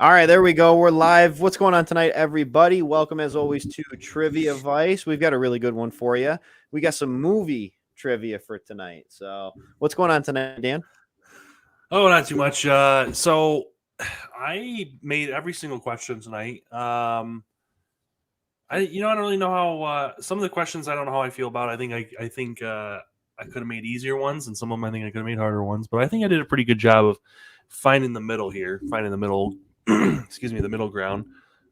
All right, there we go. We're live. What's going on tonight, everybody? Welcome, as always, to Trivia Vice. We've got a really good one for you. We got some movie trivia for tonight. So, what's going on tonight, Dan? Oh, not too much. So I made every single question tonight. I don't really know how some of the questions I don't know how I feel about. I think I could have made easier ones, and some of them I think I could have made harder ones. But I think I did a pretty good job of finding the middle here, finding the middle. Excuse me, the middle ground.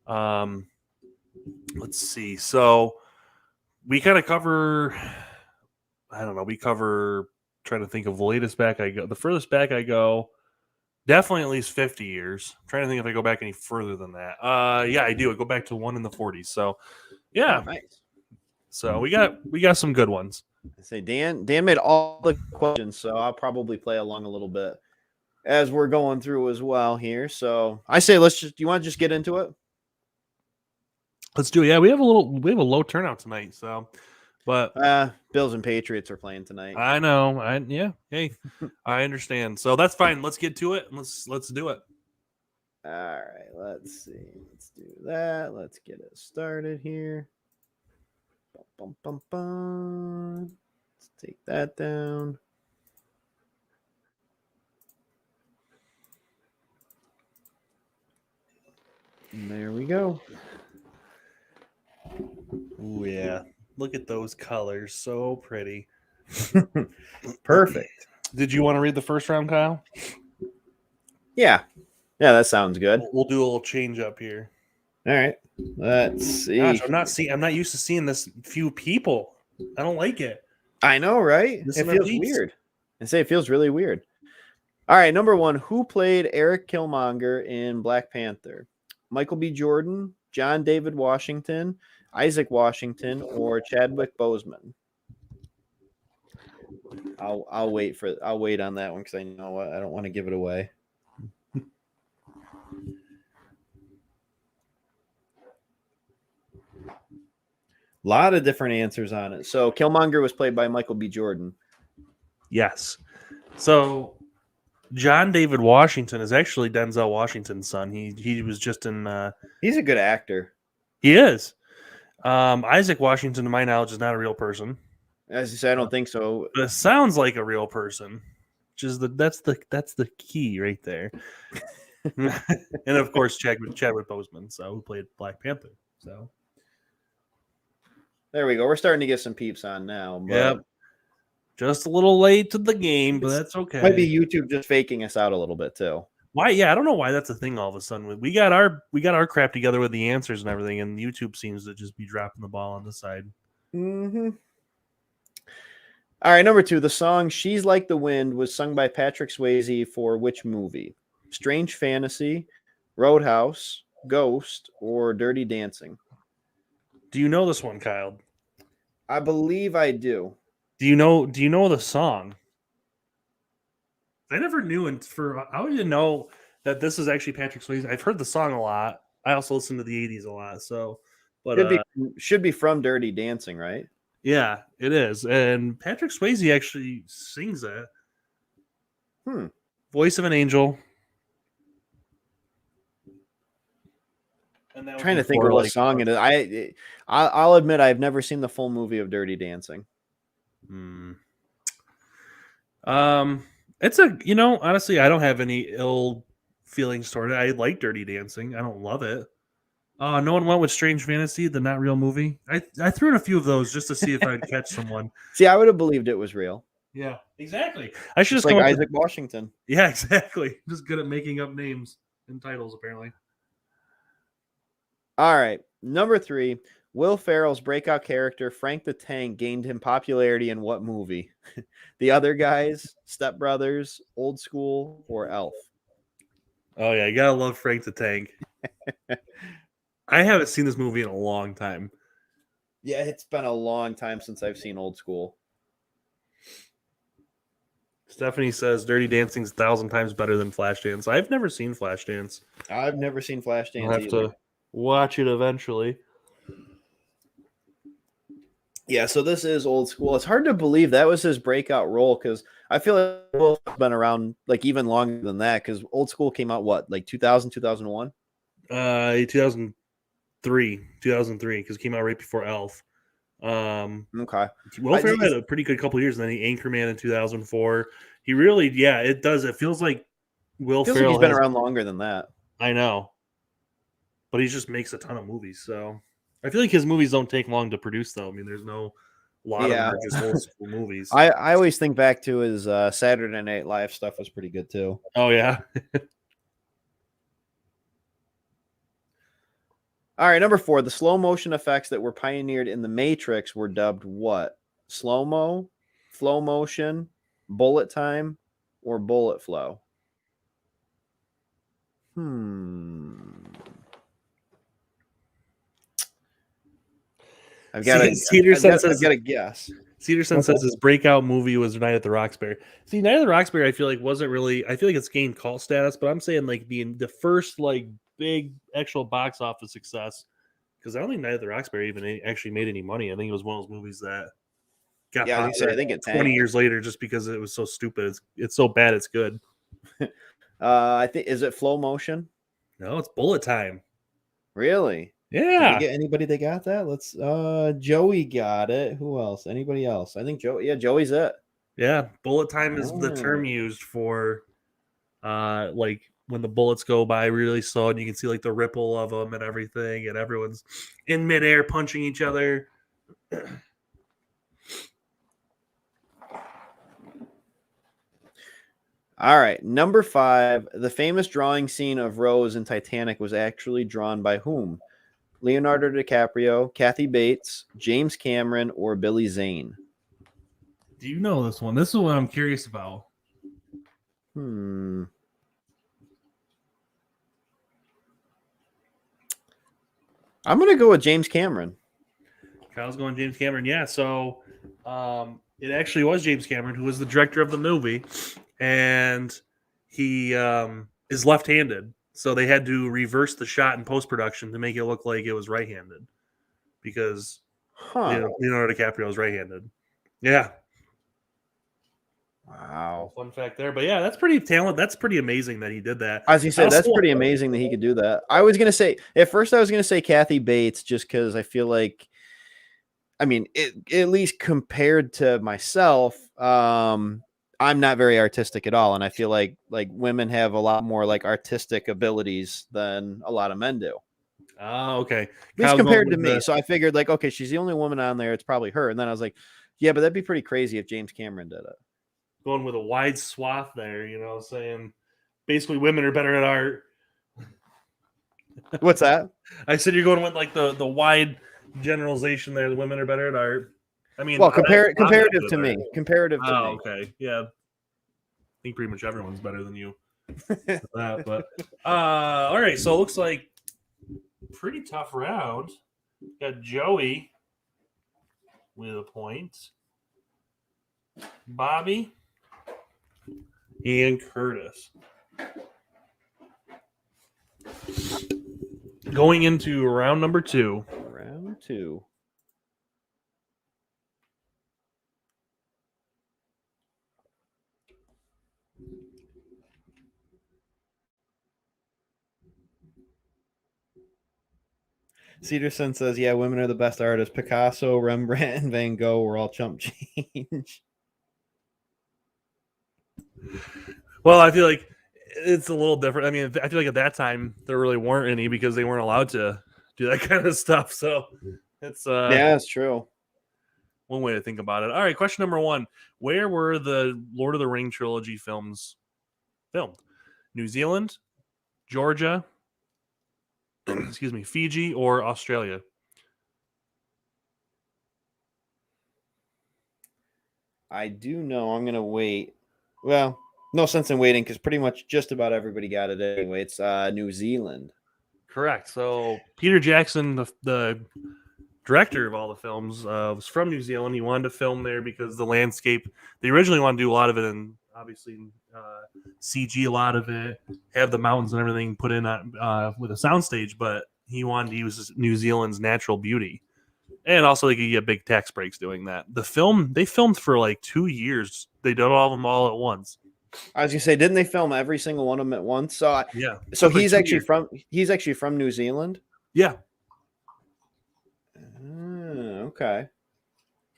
Let's see. So we kind of cover. I don't know. We cover. Trying to think of the latest back I go. The furthest back I go. Definitely at least 50 years. I'm trying to think if I go back any further than that. Yeah, I do. I go back to one in the 40s. So, yeah. Oh, nice. So we got some good ones. I say Dan made all the questions, so I'll probably play along a little bit as we're going through as well here. So I say do you want to just get into it? Let's do it. Yeah, we have a low turnout tonight. So, but Bills and Patriots are playing tonight. I know. Hey, I understand. So that's fine. Let's get to it. Let's do it. All right, let's see. Let's do that. Let's get it started here. Bum, bum, bum. Let's take that down. And there we go. Oh yeah. Look at those colors. So pretty. Perfect. Did you want to read the first round, Kyle? Yeah, that sounds good. We'll do a little change up here. All right. Let's see. Gosh, I'm not used to seeing this few people. I don't like it. I know, right? It feels weird. It feels really weird. All right, number one, who played Eric Killmonger in Black Panther? Michael B. Jordan, John David Washington, Isaac Washington, or Chadwick Boseman? I'll wait on that one because I know I don't want to give it away. A lot of different answers on it. So Killmonger was played by Michael B. Jordan. Yes. So John David Washington is actually Denzel Washington's son. He was just in. He's a good actor. He is. Isaac Washington, to my knowledge, is not a real person. As you said, I don't think so. But it sounds like a real person, which is that's the key right there. And of course, Chadwick Boseman, who played Black Panther. So there we go. We're starting to get some peeps on now. But yep. Just a little late to the game, but that's okay. Might be YouTube just faking us out a little bit too. Why? Yeah, I don't know why that's a thing all of a sudden. We got our crap together with the answers and everything, and YouTube seems to just be dropping the ball on the side. Mm-hmm. All right, number two. The song "She's Like the Wind" was sung by Patrick Swayze for which movie? Strange Fantasy, Roadhouse, Ghost, or Dirty Dancing? Do you know this one, Kyle? I believe I do. Do you know the song? I never knew I didn't know that this is actually Patrick Swayze. I've heard the song a lot. I also listen to the 80s a lot. So, but should be from Dirty Dancing, right? Yeah, it is. And Patrick Swayze actually sings it. Voice of an Angel. And I'm trying to think of what song it is. I'll admit I've never seen the full movie of Dirty Dancing. It's honestly, I don't have any ill feelings toward it. I like Dirty Dancing. I don't love it. No one went with Strange Fantasy, the not real movie. I threw in a few of those just to see if I'd catch someone. See, I would have believed it was real. Yeah, exactly. I should just like Isaac Washington. Yeah, exactly. Just good at making up names and titles, apparently. All right, number three. Will Ferrell's breakout character, Frank the Tank, gained him popularity in what movie? The Other Guys, Step Brothers, Old School, or Elf? Oh, yeah. You got to love Frank the Tank. I haven't seen this movie in a long time. Yeah, it's been a long time since I've seen Old School. Stephanie says Dirty Dancing's 1,000 times better than Flashdance. I've never seen Flashdance. I've never seen Flashdance I'll have to watch it eventually. Yeah, so this is Old School. It's hard to believe that was his breakout role because I feel like Wolf's been around like even longer than that because Old School came out what, like 2000, 2001? 2003, because it came out right before Elf. Okay. Will Ferrell had a pretty good couple of years, and then he Anchorman in 2004. He really, it does. It feels like Will Ferrell like he's been around longer than that. I know, but he just makes a ton of movies. So I feel like his movies don't take long to produce, though. I mean, there's no lot of them are just Old School movies. I always think back to his Saturday Night Live stuff was pretty good too. Oh yeah. All right, number 4, the slow motion effects that were pioneered in The Matrix were dubbed what? Slow-mo, flow motion, bullet time, or bullet flow? I've got a guess. Cedarson says his breakout movie was Night at the Roxbury. See, Night at the Roxbury, I feel like wasn't really. I feel like it's gained cult status, but I'm saying like the first like big actual box office success, because I don't think Night at the Roxbury even actually made any money. I think it was one of those movies that got popular. I think it's 20 years later, just because it was so stupid. It's so bad, it's good. I think is it flow motion? No, it's bullet time. Really? Yeah. Did we get anybody that got that? Let's Joey got it. Who else? Anybody else? I think Joey. Yeah, Joey's it. Yeah, bullet time is the term used for like when the bullets go by really slow and you can see like the ripple of them and everything, and everyone's in midair punching each other. All right, number 5, the famous drawing scene of Rose in Titanic was actually drawn by whom? Leonardo DiCaprio, Kathy Bates, James Cameron, or Billy Zane? Do you know this one? This is what I'm curious about. I'm going to go with James Cameron. Kyle's going James Cameron. Yeah, so it actually was James Cameron who was the director of the movie, and he is left-handed. So they had to reverse the shot in post-production to make it look like it was right-handed because Leonardo DiCaprio is right-handed. Yeah. Wow. Fun fact there. But yeah, that's pretty talented. That's pretty amazing that he did that. As you said, that's pretty amazing that he could do that. I was going to say, at first I was going to say Kathy Bates just because I feel like, I mean, at least compared to myself, I'm not very artistic at all, and I feel like women have a lot more like artistic abilities than a lot of men do. Oh, okay. At least compared to me. So I figured like, okay, she's the only woman on there. It's probably her. And then I was like, yeah, but that'd be pretty crazy if James Cameron did it. Going with a wide swath there, saying basically women are better at art. What's that? I said you're going with like the wide generalization there. The women are better at art. I mean, well, comparative to me. Comparative to me. Okay. Yeah. I think pretty much everyone's better than you. That, but all right. So it looks like pretty tough round. Got Joey with a point. Bobby and Curtis. Going into round number 2. Round 2. Cedarson says, yeah, women are the best artists. Picasso, Rembrandt, and Van Gogh were all chump change. Well, I feel like it's a little different. I mean, I feel like at that time there really weren't any because they weren't allowed to do that kind of stuff. So it's yeah, it's true. One way to think about it. All right, question number 1. Where were the Lord of the Ring trilogy films filmed? New Zealand, Georgia, excuse me, Fiji, or Australia? I do know. I'm going to wait. Well, no sense in waiting because pretty much just about everybody got it anyway. It's New Zealand. Correct. So Peter Jackson, the director of all the films, was from New Zealand. He wanted to film there because the landscape, they originally wanted to do a lot of it in, obviously, CG, a lot of it, have the mountains and everything put in with a soundstage, but he wanted to use New Zealand's natural beauty. And also, they could get big tax breaks doing that. The film, they filmed for like 2 years. They did all of them all at once. I was gonna say, didn't they film every single one of them at once? So Yeah. So he's actually from New Zealand. Yeah. Okay.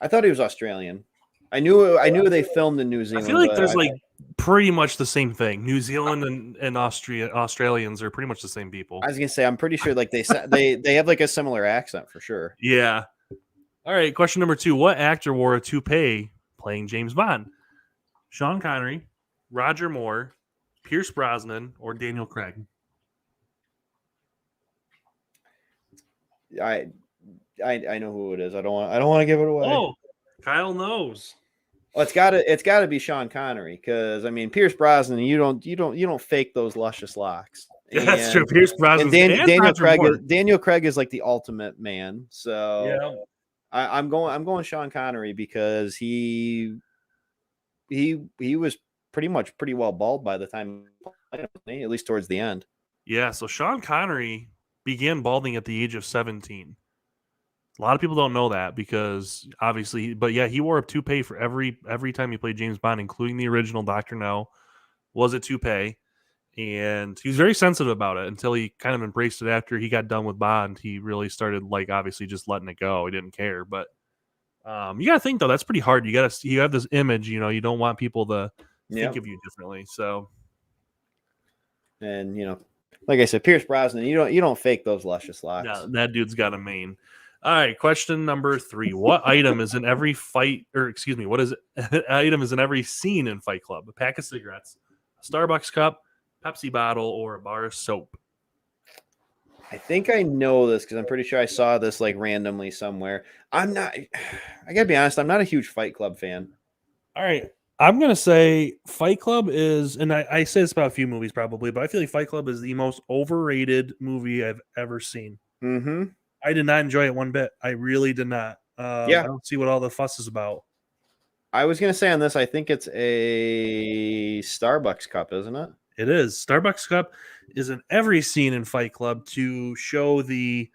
I thought he was Australian. I knew they filmed in New Zealand. I feel like there's like pretty much the same thing. New Zealand and Australians are pretty much the same people. I was gonna say, I'm pretty sure like they have like a similar accent for sure. Yeah. All right. Question number 2: what actor wore a toupee playing James Bond? Sean Connery, Roger Moore, Pierce Brosnan, or Daniel Craig? I know who it is. I don't want to give it away. Oh, Kyle knows. Well, it's gotta be Sean Connery, because I mean Pierce Brosnan, you don't fake those luscious locks. Yeah, that's true. Pierce Brosnan and Daniel Craig is like the ultimate man. So yeah. I'm going Sean Connery, because he was pretty well bald by the time, at least towards the end. Yeah, so Sean Connery began balding at the age of 17. A lot of people don't know that, because obviously, but yeah, he wore a toupee for every time he played James Bond, including the original Dr. No was a toupee. And he was very sensitive about it until he kind of embraced it after he got done with Bond. He really started, like, obviously just letting it go. He didn't care. But you got to think, though, that's pretty hard. You have this image, you don't want people to think of you differently. So, and like I said, Pierce Brosnan, you don't fake those luscious locks. Yeah, that dude's got a mane. All right, question number 3: what item is in every fight, or excuse me, what is it? Item is in every scene in Fight Club? A pack of cigarettes, a Starbucks cup, Pepsi bottle, or a bar of soap? I think I know this, because I'm pretty sure I saw this like randomly somewhere. I gotta be honest, I'm not a huge Fight Club fan. All right, I'm gonna say Fight Club is, and I say this about a few movies probably, but I feel like Fight Club is the most overrated movie I've ever seen. Mm-hmm. I did not enjoy it one bit. I really did not. I don't see what all the fuss is about. I was going to say on this, I think it's a Starbucks cup, isn't it? It is. Starbucks cup is in every scene in Fight Club to show the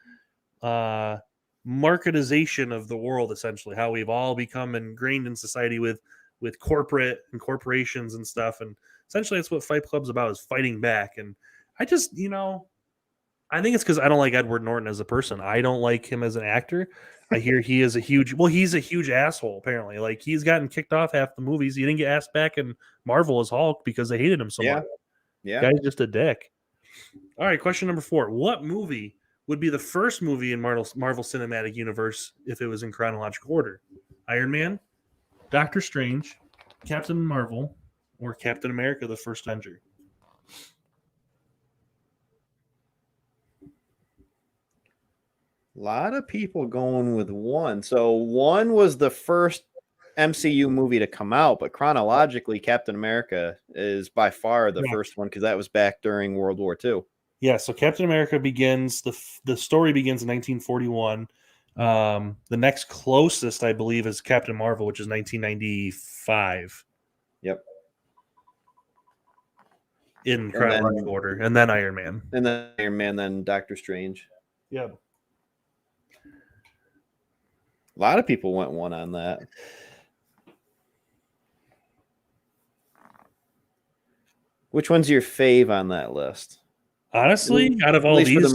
marketization of the world, essentially, how we've all become ingrained in society with corporate and corporations and stuff. And essentially that's what Fight Club's about, is fighting back. And I just, I think it's because I don't like Edward Norton as a person. I don't like him as an actor. I hear he is he's a huge asshole, apparently. Like, he's gotten kicked off half the movies. He didn't get asked back in Marvel as Hulk because they hated him so much. Yeah. The guy's just a dick. All right, question number 4. What movie would be the first movie in Marvel Cinematic Universe if it was in chronological order? Iron Man, Doctor Strange, Captain Marvel, or Captain America: The First Avenger? A lot of people going with one. So one was the first MCU movie to come out, but chronologically, Captain America is by far the first one, because that was back during World War II. Yeah, so Captain America begins, the story begins in 1941. The next closest, I believe, is Captain Marvel, which is 1995. Yep. In chronological order. And then Iron Man. And then Iron Man, then Doctor Strange. Yeah. A lot of people went one on that. Which one's your fave on that list? Honestly, out of all these,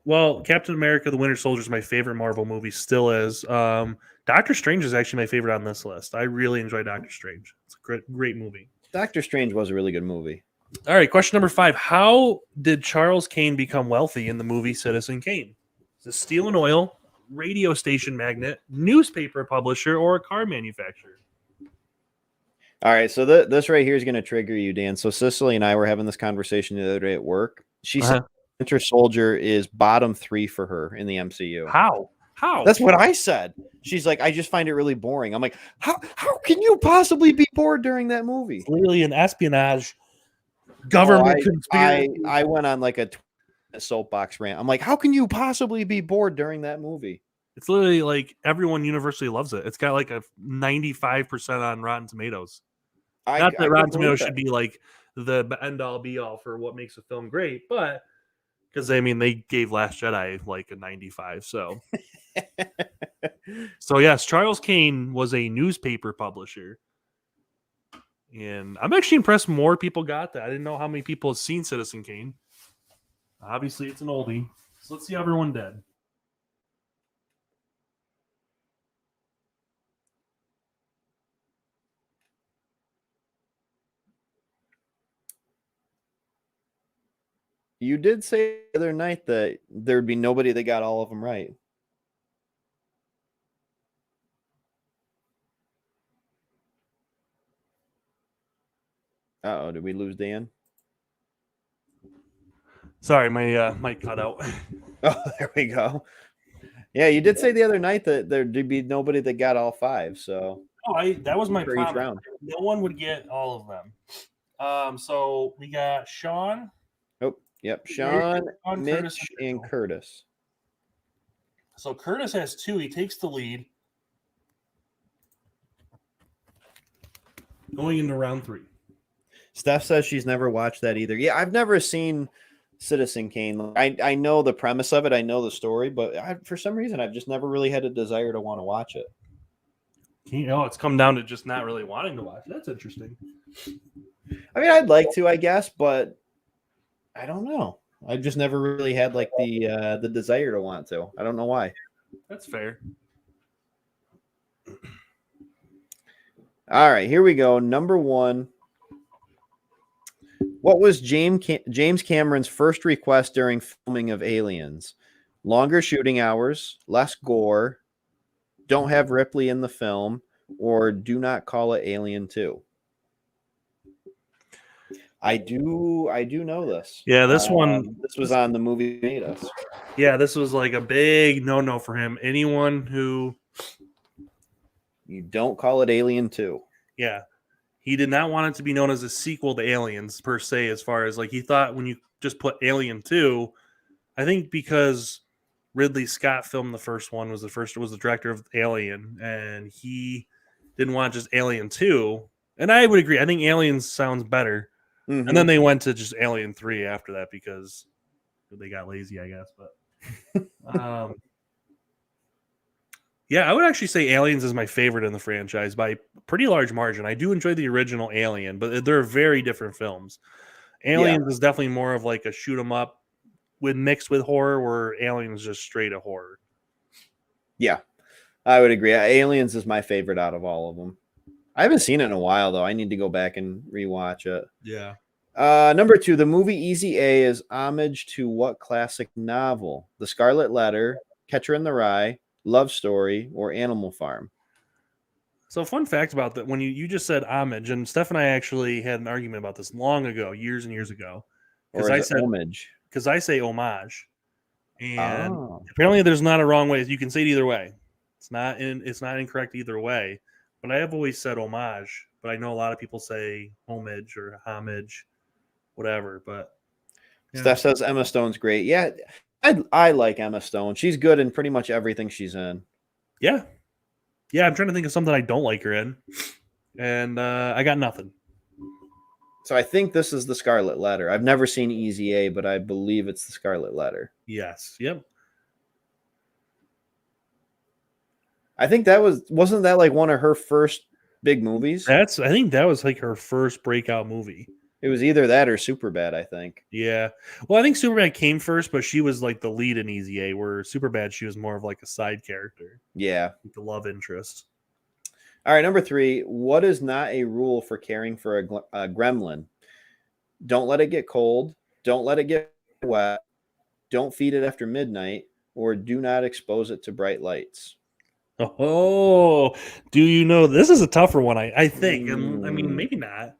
well, Captain America: The Winter Soldier is my favorite Marvel movie, still is. Doctor Strange is actually my favorite on this list. I really enjoy Doctor Strange. It's a great movie. Doctor Strange was a really good movie. All right, question number 5. How did Charles Kane become wealthy in the movie Citizen Kane? Is it steel and oil, radio station magnate, newspaper publisher, or a car manufacturer? All right, so this right here is going to trigger you, Dan. So Cicely and I were having this conversation the other day at work. She said Winter Soldier is bottom 3 for her in the MCU. How? That's what I said. She's like, I just find it really boring. I'm like, how can you possibly be bored during that movie? It's literally an espionage government conspiracy. I went on like a soapbox rant. I'm like, how can you possibly be bored during that movie? It's literally like everyone universally loves it. It's got like a 95% on Rotten Tomatoes. Not that Rotten Tomatoes should be like the end all be all for what makes a film great, but because they gave Last Jedi like a 95. So So yes, Charles Kane was a newspaper publisher. And I'm actually impressed more people got that. I didn't know how many people have seen Citizen Kane. Obviously, it's an oldie. So let's see how everyone did. You did say the other night that there'd be nobody that got all of them right. Uh-oh, did we lose Dan? Sorry, my mic cut out. Oh, there we go. Yeah, you did say the other night that there'd be nobody that got all 5. So that was my for each promise. round. No one would get all of them. So we got Sean. Oh, yep. Sean, Mitch, Curtis, and Curtis. So Curtis has 2. He takes the lead. Going into round 3. Steph says she's never watched that either. Yeah, I've never seen Citizen Kane. I know the premise of it. I know the story, but for some reason, I've just never really had a desire to want to watch it. It's come down to just not really wanting to watch. That's interesting. I mean, I'd like to, I guess, but I don't know. I've just never really had like the desire to want to. I don't know why. That's fair. All right, here we go. Number 1. What was James Cameron's first request during filming of Aliens? Longer shooting hours, less gore, don't have Ripley in the film, or do not call it Alien 2? I do know this. Yeah, this was on the movie Made Us. Yeah, this was like a big no for him. Anyone who you don't call it Alien 2. Yeah. He did not want it to be known as a sequel to Aliens per se, as far as like he thought when you just put Alien 2, I think because Ridley Scott filmed the first one, was the director of Alien, and he didn't want just Alien 2. And I would agree. I think Aliens sounds better. Mm-hmm. And then they went to just Alien 3 after that because they got lazy, I guess. But yeah, I would actually say Aliens is my favorite in the franchise by a pretty large margin. I do enjoy the original Alien, but they're very different films. Aliens is definitely more of like a shoot 'em up mixed with horror, where Aliens is just straight a horror. Yeah, I would agree. Aliens is my favorite out of all of them. I haven't seen it in a while, though. I need to go back and rewatch it. Yeah. Number 2, the movie Easy A is homage to what classic novel? The Scarlet Letter, Catcher in the Rye, Love Story, or Animal Farm? So fun fact about that, when you just said homage, and Steph and I actually had an argument about this long ago, years and years ago. Because I said homage. Because I say homage. And apparently there's not a wrong way. You can say it either way. It's not incorrect either way. But I have always said homage. But I know a lot of people say homage or homage, whatever. But yeah. Steph says Emma Stone's great. Yeah, I like Emma Stone. She's good in pretty much everything she's in. Yeah. Yeah, I'm trying to think of something I don't like her in. And I got nothing. So I think this is the Scarlet Letter. I've never seen Easy A, but I believe it's the Scarlet Letter. Yes. Yep. I think wasn't that like one of her first big movies? I think that was like her first breakout movie. It was either that or Superbad, I think. Yeah. Well, I think Superbad came first, but she was like the lead in Easy A, where Superbad, she was more of like a side character. Yeah. Like the love interest. All right, number 3. What is not a rule for caring for a gremlin? Don't let it get cold. Don't let it get wet. Don't feed it after midnight. Or do not expose it to bright lights. Oh, do you know? This is a tougher one, I think. And I mean, maybe not.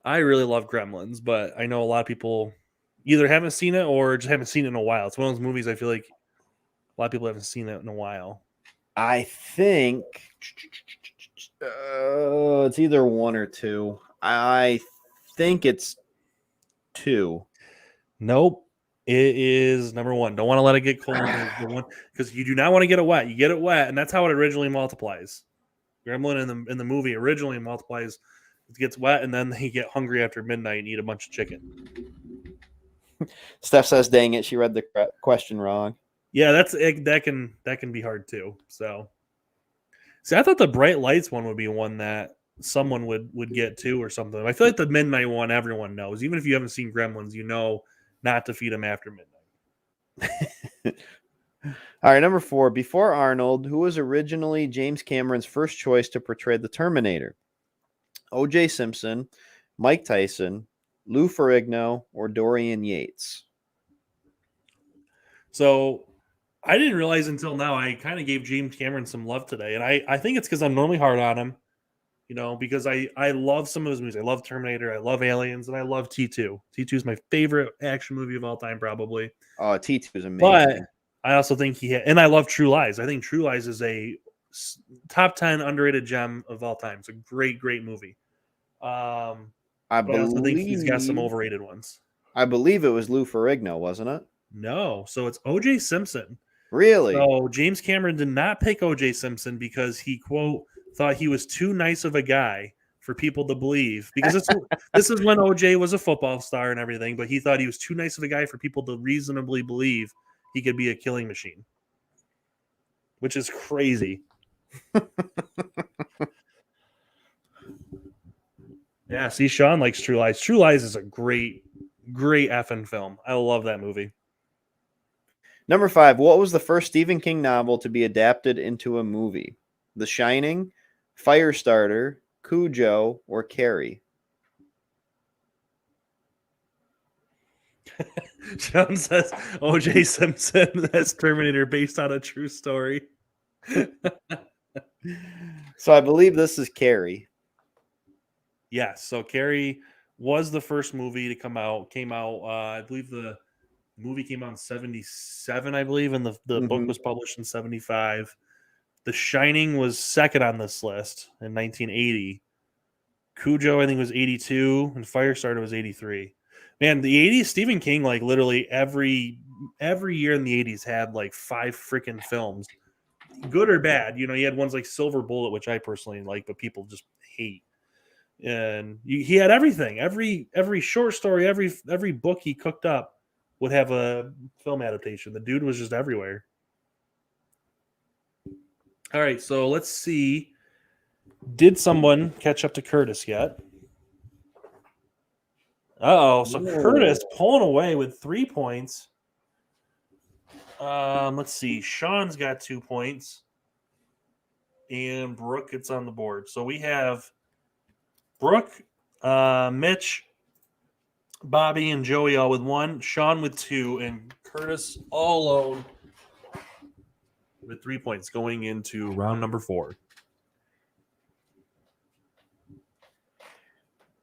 I really love Gremlins, but I know a lot of people either haven't seen it or just haven't seen it in a while. It's one of those movies I feel like a lot of people haven't seen it in a while. I think it's either 1 or 2. I think it's 2. Nope. It is number 1. Don't want to let it get cold because you do not want to get it wet. You get it wet, and that's how it originally multiplies. Gremlin in the movie originally multiplies. It gets wet, and then they get hungry after midnight and eat a bunch of chicken. Steph says, dang it, she read the question wrong. Yeah, that can be hard too. So, see, I thought the bright lights one would be one that someone would get to or something. I feel like the midnight one everyone knows. Even if you haven't seen Gremlins, you know not to feed them after midnight. All right, number 4. Before Arnold, who was originally James Cameron's first choice to portray the Terminator? O.J. Simpson, Mike Tyson, Lou Ferrigno, or Dorian Yates? So I didn't realize until now I kind of gave James Cameron some love today. And I think it's because I'm normally hard on him, because I love some of his movies. I love Terminator, I love Aliens, and I love T2. T2 is my favorite action movie of all time, probably. Oh, T2 is amazing. But I also think and I love True Lies. I think True Lies is a top 10 underrated gem of all time. It's a great, great movie. I also think he's got some overrated ones. I believe it was Lou Ferrigno, wasn't it? No. So it's O.J. Simpson. Really? So James Cameron did not pick O.J. Simpson because he, quote, thought he was too nice of a guy for people to believe. Because this is when O.J. was a football star and everything, but he thought he was too nice of a guy for people to reasonably believe he could be a killing machine. Which is crazy. Yeah, see, Sean likes True Lies. True Lies is a great, great effing film. I love that movie. Number 5, what was the first Stephen King novel to be adapted into a movie? The Shining, Firestarter, Cujo, or Carrie? Sean says O.J. Simpson as Terminator based on a true story. So I believe this is Carrie. Yes, so Carrie was the first movie to come out. I believe the movie came out in 1977, I believe, and the book was published in 1975. The Shining was second on this list in 1980. Cujo, I think, was 1982, and Firestarter was 1983. Man, the 1980s, Stephen King, like literally every year in the 1980s had like 5 freaking films, good or bad. He had ones like Silver Bullet, which I personally like, but people just hate. And he had everything. Every short story, every book he cooked up would have a film adaptation. The dude was just everywhere. All right, so let's see. Did someone catch up to Curtis yet? Uh-oh, so Curtis pulling away with 3 points. Let's see. Sean's got 2 points. And Brooke gets on the board. So we have Brooke, Mitch, Bobby, and Joey all with 1. Sean with 2. And Curtis all alone with 3 points going into round number 4.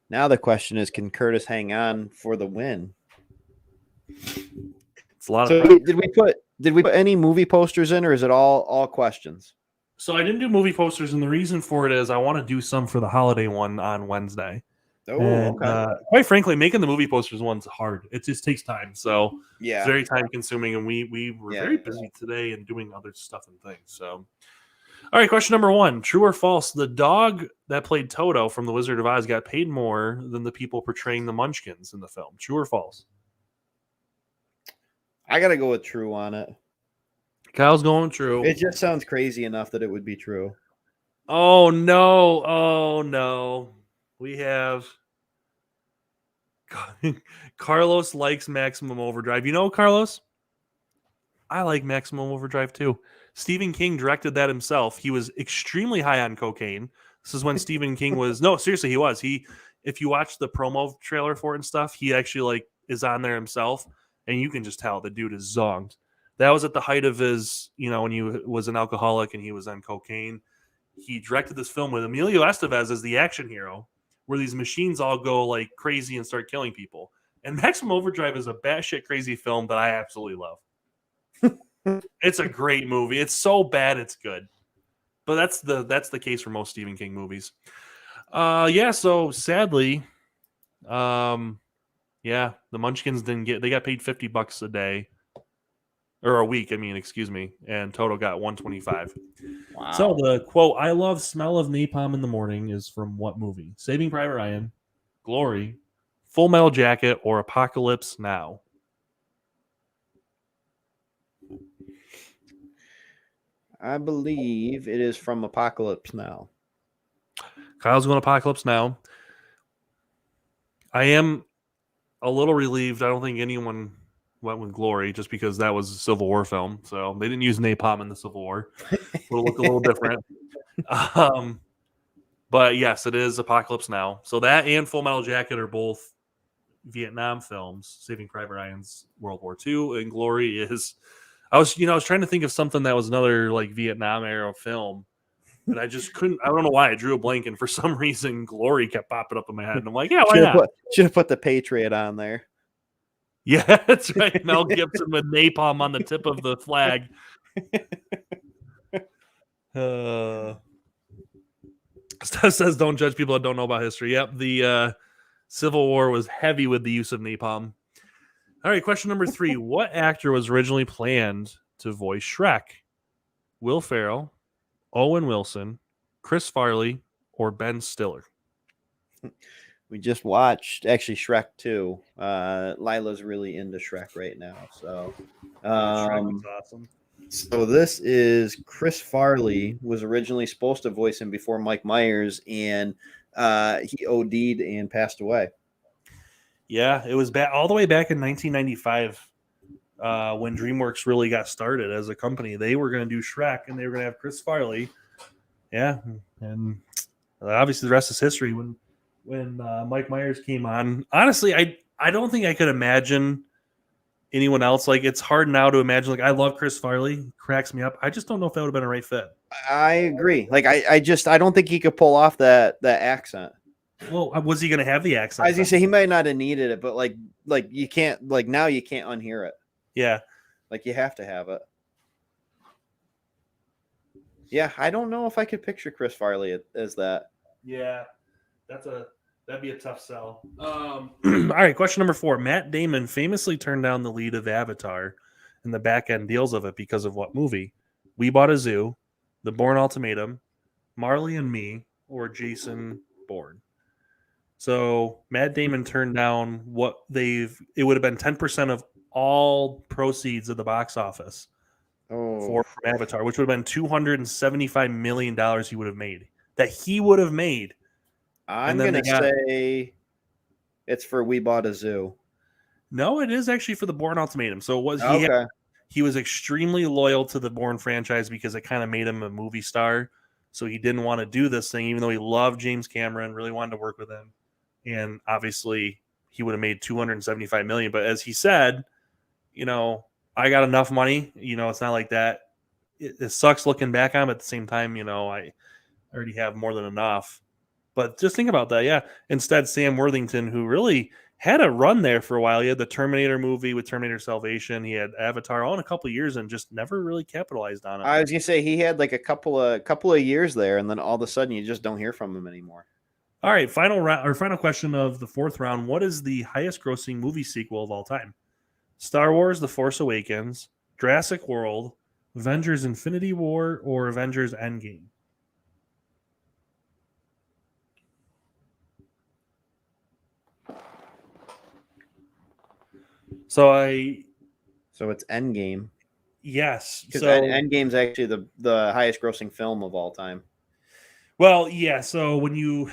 Now the question is, can Curtis hang on for the win? It's a lot of pressure. Did we put any movie posters in, or is it all questions? So I didn't do movie posters, and the reason for it is I want to do some for the holiday one on Wednesday. Oh, and, okay. Quite frankly, making the movie posters one's hard. It just takes time. So yeah, it's very time consuming, and we were very busy today and doing other stuff and things. So, all right, question number 1: true or false? The dog that played Toto from The Wizard of Oz got paid more than the people portraying the Munchkins in the film. True or false? I gotta go with true on it. Kyle's going true. It just sounds crazy enough that it would be true. Oh no! We have Carlos likes Maximum Overdrive. Carlos? I like Maximum Overdrive too. Stephen King directed that himself. He was extremely high on cocaine. This is when Stephen King was no, seriously, he was. If you watch the promo trailer for it and stuff, he actually is on there himself, and you can just tell the dude is zonked. That was at the height of his, when he was an alcoholic and he was on cocaine. He directed this film with Emilio Estevez as the action hero, where these machines all go like crazy and start killing people. And Maximum Overdrive is a batshit crazy film that I absolutely love. It's a great movie. It's so bad it's good. But that's the case for most Stephen King movies. So sadly, the Munchkins they got paid $50 a day. Or a week, excuse me. And Toto got $125. Wow. So the quote, "I love smell of napalm in the morning" is from what movie? Saving Private Ryan, Glory, Full Metal Jacket, or Apocalypse Now? I believe it is from Apocalypse Now. Kyle's going Apocalypse Now. I am a little relieved. I don't think anyone went with Glory just because that was a Civil War film. So they didn't use napalm in the Civil War. It'll look a little different. But yes, it is Apocalypse Now. So that and Full Metal Jacket are both Vietnam films. Saving Private Ryan's World War II, and Glory is. I was trying to think of something that was another like Vietnam era film, and I just couldn't. I don't know why I drew a blank, and for some reason, Glory kept popping up in my head, and I'm like, yeah, why not? Should have put the Patriot on there. Yeah, that's right. Mel Gibson with napalm on the tip of the flag. Steph says, "Don't judge people that don't know about history." Yep, the Civil War was heavy with the use of napalm. All right, question number 3. What actor was originally planned to voice Shrek? Will Ferrell, Owen Wilson, Chris Farley, or Ben Stiller? We just watched actually Shrek 2. Lila's really into Shrek right now. So Shrek was awesome. So this is Chris Farley was originally supposed to voice him before Mike Myers, and he OD'd and passed away. Yeah, it was all the way back in 1995 when DreamWorks really got started as a company. They were going to do Shrek, and they were going to have Chris Farley. Yeah, and obviously the rest is history. When Mike Myers came on, honestly, I don't think I could imagine anyone else. Like, it's hard now to imagine. Like, I love Chris Farley, cracks me up. I just don't know if that would have been a right fit. I agree. Like, I don't think he could pull off that accent. Well, was he going to have the accent? I was going to say he might not have needed it, but like you can't, like, now you can't unhear it. Yeah. Like, you have to have it. Yeah, I don't know if I could picture Chris Farley as that. Yeah, that'd be a tough sell. All right, question number 4. Matt Damon famously turned down the lead of Avatar and the back end deals of it because of what movie? We Bought a Zoo, The Bourne Ultimatum, Marley and Me, or Jason Bourne. So Matt Damon turned down it would have been 10% of all proceeds of the box office from Avatar, which would have been $275 million he would have made. I'm going to say it's for We Bought a Zoo. No, it is actually for the Bourne Ultimatum. So it was he was extremely loyal to the Bourne franchise because it kind of made him a movie star. So he didn't want to do this thing, even though he loved James Cameron, really wanted to work with him. And obviously he would have made $275 million. But as he said, I got enough money. It's not like that. It sucks looking back on, but at the same time, I already have more than enough. But just think about that. Yeah. Instead, Sam Worthington, who really had a run there for a while. He had the Terminator movie with Terminator Salvation. He had Avatar all in a couple of years and just never really capitalized on it. I was going to say he had like a couple of years there, and then all of a sudden you just don't hear from him anymore. All right. Final question of the 4th round. What is the highest grossing movie sequel of all time? Star Wars The Force Awakens, Jurassic World, Avengers Infinity War, or Avengers Endgame? So it's Endgame. Yes. Because Endgame's actually the highest grossing film of all time. Well, yeah. So when you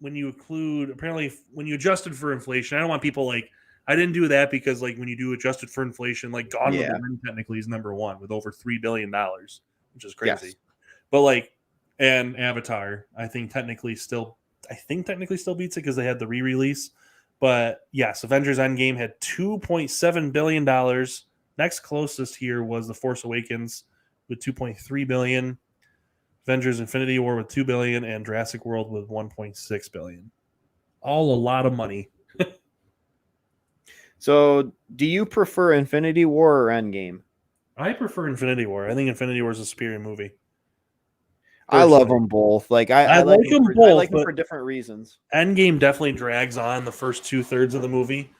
include, apparently when you adjusted for inflation, I don't want people like, I didn't do that because like when you do adjusted for inflation, like Gone with the Wind technically is number 1 with over $3 billion, which is crazy. Yes. But like, and Avatar, I think technically still beats it because they had the re-release. But yes, Avengers Endgame had $2.7 billion. Next closest here was The Force Awakens with $2.3 billion. Avengers Infinity War with $2 billion, and Jurassic World with $1.6 billion. All a lot of money. So, do you prefer Infinity War or Endgame? I prefer Infinity War. I think Infinity War is a superior movie. Personally. I love them both. Like I like them both. I like them for different reasons. Endgame definitely drags on the first 2/3 of the movie,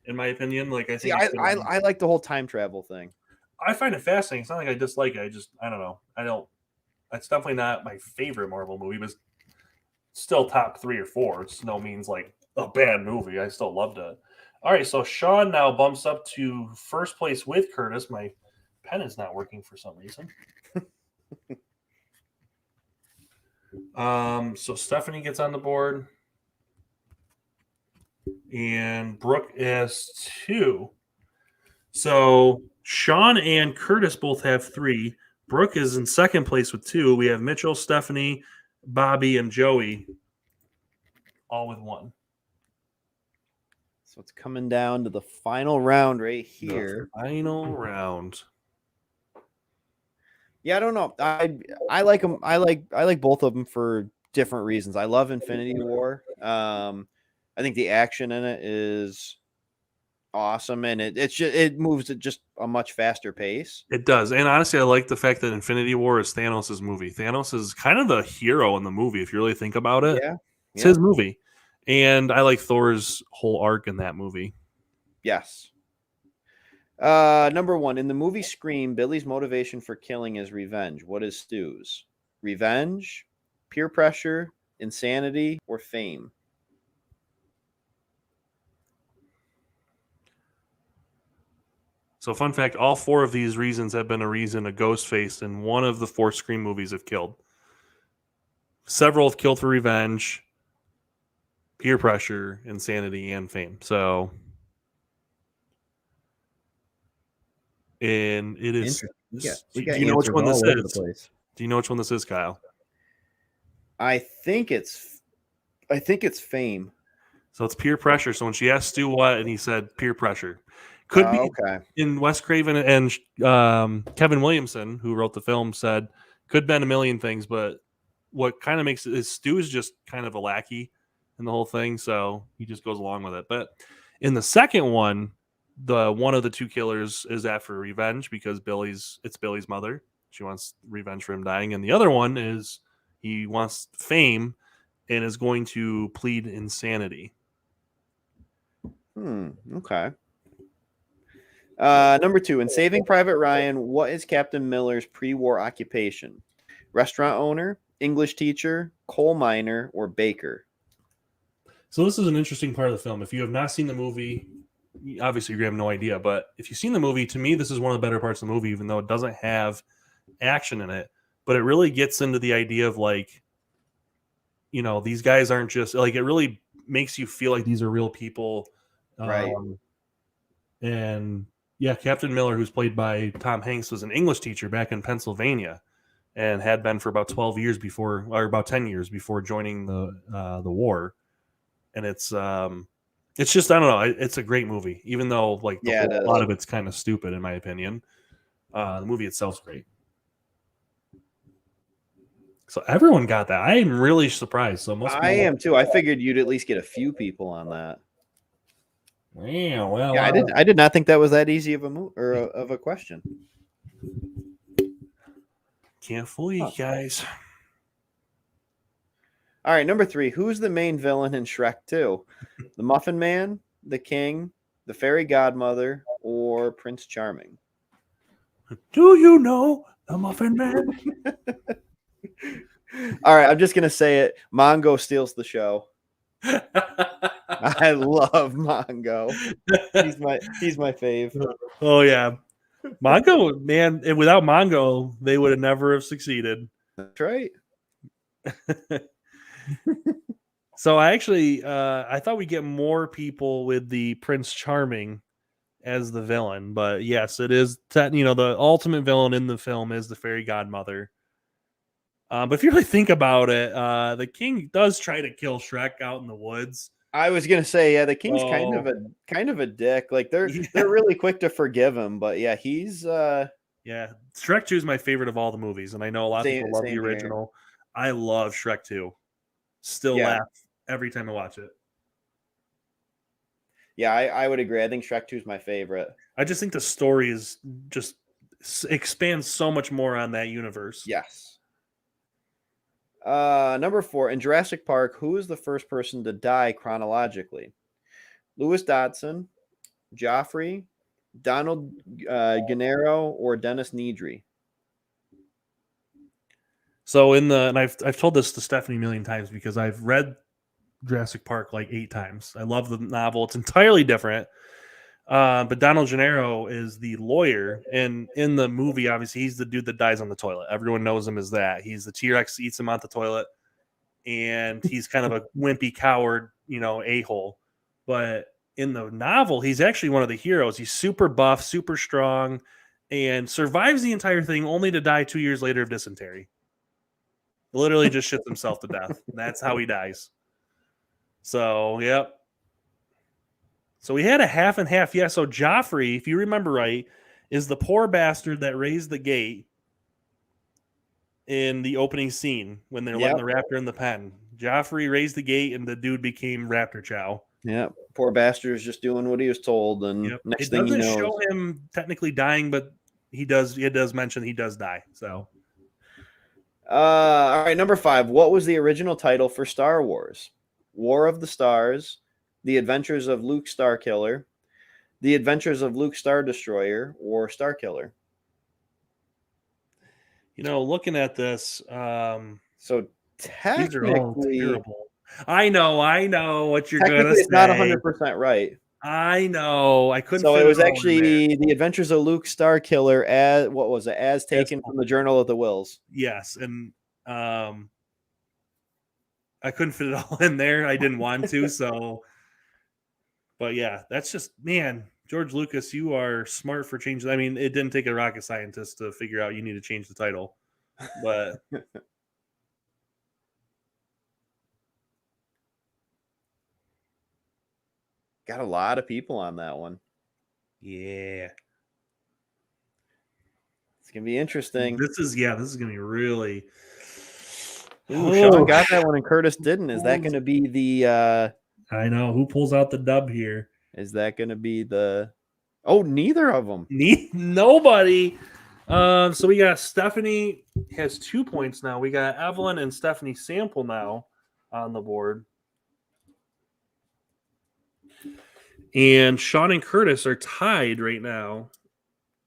in my opinion. Like I think I like the whole time travel thing. I find it fascinating. It's not like I dislike it. I don't know. It's definitely not my favorite Marvel movie, but it's still top 3 or 4. It's no means like a bad movie. I still loved it. All right, so Sean now bumps up to first place with Curtis. My pen is not working for some reason. So Stephanie gets on the board. And Brooke is 2. So Sean and Curtis both have 3. Brooke is in second place with 2. We have Mitchell, Stephanie, Bobby, and Joey all with 1. So it's coming down to the final round right here. The final round. Yeah, I don't know. I like them. I like both of them for different reasons. I love Infinity War. I think the action in it is awesome, and it moves at just a much faster pace. It does, and honestly, I like the fact that Infinity War is Thanos' movie. Thanos is kind of the hero in the movie, if you really think about it. Yeah, it's his movie, and I like Thor's whole arc in that movie. Yes. Number 1, in the movie Scream, Billy's motivation for killing is revenge. What is Stu's? Revenge, peer pressure, insanity, or fame? So, fun fact, all 4 of these reasons have been a reason a Ghostface in one of the 4 Scream movies have killed. Several have killed for revenge, peer pressure, insanity, and fame. So, and it is. We got do you know which one this is? Do you know which one this is, Kyle? I think it's fame. So it's peer pressure. So when she asked Stu what, and he said peer pressure. Could be okay. In Wes Craven and Kevin Williamson, who wrote the film, said could have been a million things, but what kind of makes it is Stu is just kind of a lackey in the whole thing, so he just goes along with it. But in the second one, one of the 2 killers is after revenge because it's Billy's mother. She wants revenge for him dying, and the other one is he wants fame and is going to plead insanity. Okay. Number 2, in Saving Private Ryan, what is Captain Miller's pre-war occupation? Restaurant owner, English teacher, coal miner, or baker? So this is an interesting part of the film. If you have not seen the movie, obviously you have no idea. But if you've seen the movie, to me, this is one of the better parts of the movie, even though it doesn't have action in it. But it really gets into the idea of these guys aren't just it really makes you feel like these are real people. Right. And yeah, Captain Miller, who's played by Tom Hanks, was an English teacher back in Pennsylvania and had been for about 12 years before, or about 10 years before joining the war. And it's just, I don't know. It's a great movie, even though a lot of it's kind of stupid in my opinion. The movie itself's great. So everyone got that. I am really surprised. So I am too. I figured you'd at least get a few people on that. Yeah, well, yeah, I did not think that was that easy of a question. Can't fool you guys. All right, number 3. Who's the main villain in Shrek 2? The Muffin Man, the King, the Fairy Godmother, or Prince Charming? Do you know the Muffin Man? All right, I'm just gonna say it. Mongo steals the show. I love Mongo. He's my fave. Oh yeah, Mongo, man. And without Mongo, they would have never have succeeded. That's right. So I actually, I thought we'd get more people with the Prince Charming as the villain, but yes, it is. The ultimate villain in the film is the Fairy Godmother. But if you really think about it, the king does try to kill Shrek out in the woods. I was gonna say, yeah, the king's kind of a dick. Like they're really quick to forgive him, but yeah, he's yeah. Shrek 2 is my favorite of all the movies, and I know a lot of people love the original. Here. I love Shrek 2. Still laugh every time I watch it. Yeah, I would agree. I think Shrek 2 is my favorite. I just think the story is just expands so much more on that universe. Yes. Number 4, in Jurassic Park, who is the first person to die chronologically? Lewis Dodson, Joffrey, Donald Gennaro, or Dennis Nedry? So and I've told this to Stephanie a million times because I've read Jurassic Park like 8 times. I love the novel. It's entirely different. But Donald Gennaro is the lawyer, and in the movie, obviously, he's the dude that dies on the toilet. Everyone knows him as that. He's the T-Rex eats him on the toilet. and he's kind of a wimpy coward, a-hole. But in the novel, he's actually one of the heroes. He's super buff, super strong, and survives the entire thing only to die 2 years later of dysentery. Literally just shits himself to death. That's how he dies. So, yep. So we had a half and half. Yeah, so Joffrey, if you remember right, is the poor bastard that raised the gate in the opening scene when they're letting the raptor in the pen. Joffrey raised the gate and the dude became Raptor Chow. Yeah, poor bastard is just doing what he was told, and next thing you know, it doesn't show him technically dying, but it does mention he does die. So, all right, number 5. What was the original title for Star Wars? War of the Stars, The Adventures of Luke Starkiller, The Adventures of Luke Star Destroyer, or Starkiller? Looking at this, so technically, these are all terrible. I know what you're going to say. It's not 100% right. I know. I couldn't. So it was actually The Adventures of Luke Starkiller, as taken from the Journal of the Wills. Yes, and I couldn't fit it all in there. I didn't want to, so. But yeah, that's just, man, George Lucas, you are smart for changing. I mean, it didn't take a rocket scientist to figure out you need to change the title, but. Got a lot of people on that one. Yeah. It's going to be interesting. This is going to be really. Sean got that one and Curtis didn't. Is that going to be the. I know. Who pulls out the dub here? Is that going to be the. Oh, neither of them. Nobody. So we got Stephanie has 2 points now. We got Evelyn and Stephanie Sample now on the board. And Sean and Curtis are tied right now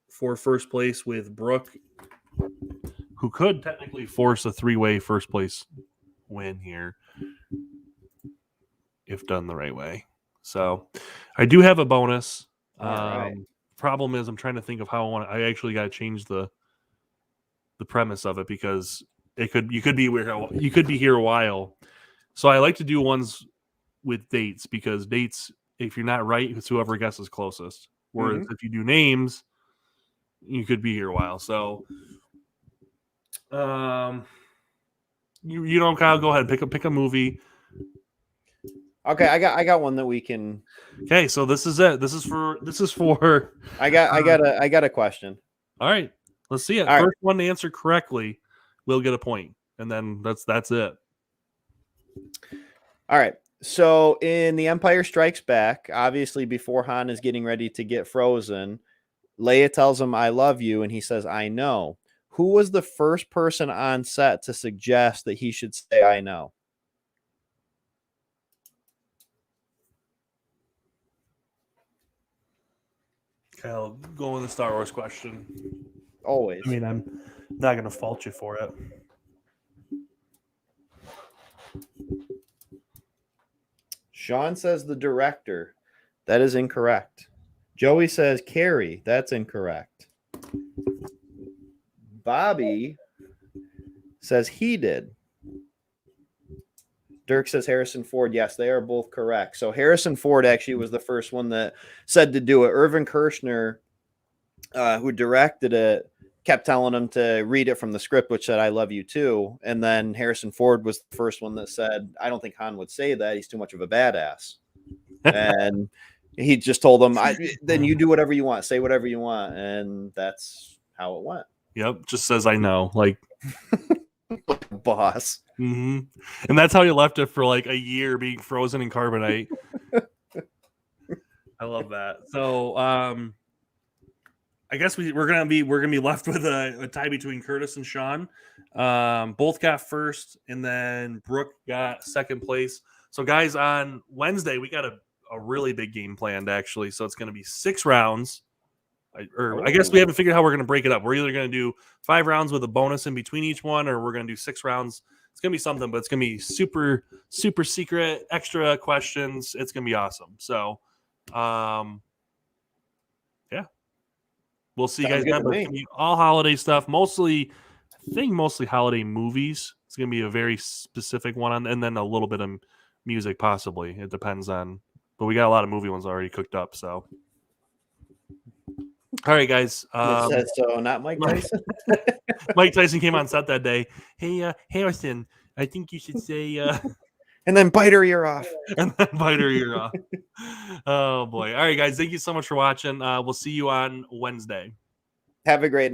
for first place with Brooke, who could technically force a 3-way first place win here if done the right way. So I do have a bonus. Right. Problem is I'm trying to think of how I actually got to change the premise of it, because you could be here a while. So I like to do ones with dates, because dates, if you're not right, it's whoever guesses closest. Whereas if you do names, you could be here a while. So, Kyle, go ahead, pick a movie. Okay, I got one that we can. Okay, so this is it. This is for. I got a question. All right, let's see it. All First one to answer correctly will get a point, and then that's it. All right. So in The Empire Strikes Back, obviously before Han is getting ready to get frozen, Leia tells him, "I love you," and he says, "I know." Who was the first person on set to suggest that he should say, "I know"? Kyle, go with the Star Wars question. Always. I mean, I'm not going to fault you for it. Sean says the director. That is incorrect. Joey says Carrie. That's incorrect. Bobby says he did. Dirk says Harrison Ford. Yes, they are both correct. So Harrison Ford actually was the first one that said to do it. Irvin Kershner, who directed it, kept telling him to read it from the script, which said, "I love you too." And then Harrison Ford was the first one that said, "I don't think Han would say that. He's too much of a badass." And he just told him, "Then you do whatever you want. Say whatever you want." And that's how it went. Yep. Just says, "I know." Like boss. Mm-hmm. And that's how you left it for like a year, being frozen in carbonite. I love that. So, I guess we're gonna be left with a tie between Curtis and Sean. Both got first, and then Brooke got second place. So, guys, on Wednesday we got a really big game planned, actually. So it's going to be 6 rounds. I guess we haven't figured out how we're going to break it up. We're either going to do 5 rounds with a bonus in between each one, or we're going to do 6 rounds. It's going to be something, but it's going to be super, super secret, extra questions. It's going to be awesome. So, yeah. We'll see you guys then. But it's going to be all holiday stuff. Mostly, I think mostly holiday movies. It's going to be a very specific one, and then a little bit of music, possibly. It depends on, but we got a lot of movie ones already cooked up. So, all right, guys. So not Mike Tyson. Mike Tyson came on set that day. Hey, Harrison, I think you should say. And then bite her ear off. And then bite her ear off. Oh boy! All right, guys. Thank you so much for watching. We'll see you on Wednesday. Have a great night.